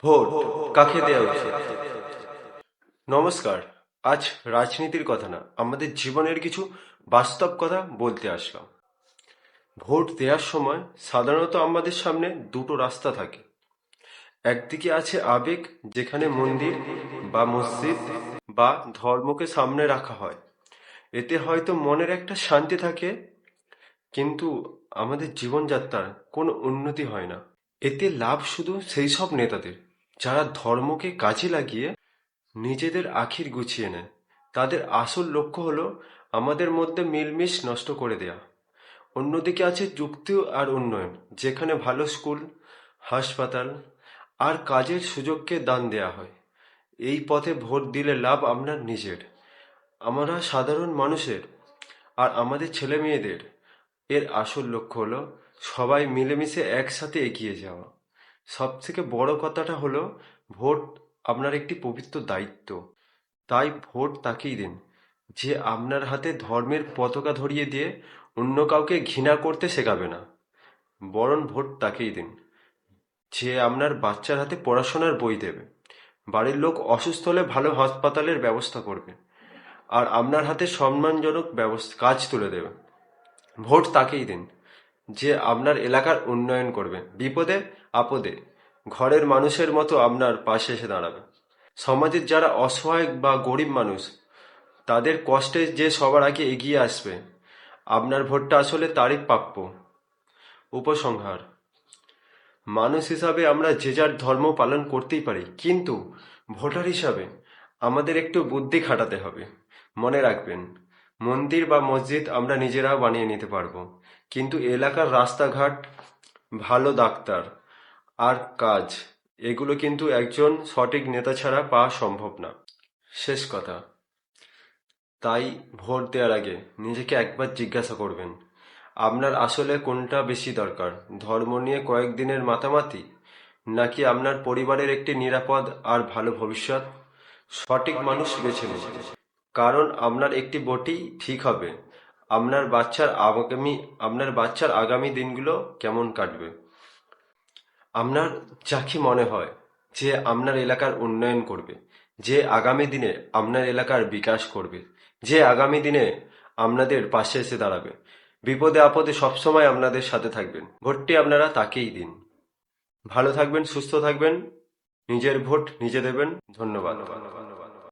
Vote কাকে দেওয়া উচিত? নমস্কার। আজ রাজনীতির কথা না, আমাদের জীবনের কিছু বাস্তব কথা বলতে আসলাম। ভোট দেওয়ার সময় সাধারণত আমাদের সামনে দুটো রাস্তা থাকে। একদিকে আছে আবেগ, যেখানে মন্দির বা মসজিদ বা ধর্মকে সামনে রাখা হয়। এতে হয়তো মনের একটা শান্তি থাকে, কিন্তু আমাদের জীবনযাত্রার কোনো উন্নতি হয় না। এতে লাভ শুধু সেই সব নেতাদের যারা ধর্মকে কাজে লাগিয়ে নিজেদের আখির গুছিয়ে নেয়। তাদের আসল লক্ষ্য হলো আমাদের মধ্যে মিলমিশ নষ্ট করে দেয়া। অন্যদিকে আছে যুক্তি আর উন্নয়ন, যেখানে ভালো স্কুল, হাসপাতাল আর কাজের সুযোগকে দান দেয়া হয়। এই পথে ভোট দিলে লাভ আপনার নিজের, আমরা সাধারণ মানুষের আর আমাদের ছেলে মেয়েদের। এর আসল লক্ষ্য হলো সবাই মিলেমিশে একসাথে এগিয়ে যাওয়া। সবথেকে বড় কথাটা হলো ভোট আপনার একটি পবিত্র দায়িত্ব। তাই ভোট তাকেই দিন যে আপনার হাতে ধর্মের পতাকা ধরিয়ে দিয়ে অন্য কাউকে ঘৃণা করতে শেখাবে না। বরং ভোট তাকেই দিন যে আপনার বাচ্চার হাতে পড়াশোনার বই দেবে, বাড়ির লোক অসুস্থ হলে ভালো হাসপাতালের ব্যবস্থা করবে, আর আপনার হাতে সম্মানজনক কাজ তুলে দেবে। ভোট তাকেই দিন যে আপনার এলাকার উন্নয়ন করবে, বিপদে আপদে ঘরের মানুষের মতো আপনার পাশে এসে দাঁড়াবে। সমাজের যারা অসহায় বা গরিব মানুষ, তাদের কষ্টে যে সবার আগে এগিয়ে আসবে, আপনার ভোটটা আসলে তারই প্রাপ্য। উপসংহার: মানুষ হিসাবে আমরা যে যার ধর্ম পালন করতেই পারি, কিন্তু ভোটার হিসাবে আমাদের একটু বুদ্ধি খাটাতে হবে। মনে রাখবেন, মন্দির বা মসজিদ আমরা নিজেরা বানিয়ে নিতে পারবো, কিন্তু এলাকার রাস্তাঘাট, ভালো ডাক্তার আর কাজ, এগুলো কিন্তু একজন সঠিক নেতা ছাড়া পাওয়া সম্ভব না। শেষ কথা, তাই ভোট দেওয়ার আগে নিজেকে একবার জিজ্ঞাসা করবেন, আপনার আসলে কোনটা বেশি দরকার? ধর্ম নিয়ে কয়েকদিনের মাতামাতি, নাকি আপনার পরিবারের একটি নিরাপদ আর ভালো ভবিষ্যৎ? সঠিক মানুষ বেছে নিন, কারণ আপনার একটি ভোটই ঠিক হবে আপনার বাচ্চার আগামী দিনগুলো কেমন কাটবে। আপনার যাকে মনে হয় যে আপনার এলাকার উন্নয়ন করবে, যে আগামী দিনে আপনার এলাকার বিকাশ করবে, যে আগামী দিনে আপনাদের পাশে এসে দাঁড়াবে, বিপদে আপদে সবসময় আপনাদের সাথে থাকবেন, ভোটটি আপনারা তাকেই দিন। ভালো থাকবেন, সুস্থ থাকবেন, নিজের ভোট নিজে দেবেন। ধন্যবাদ।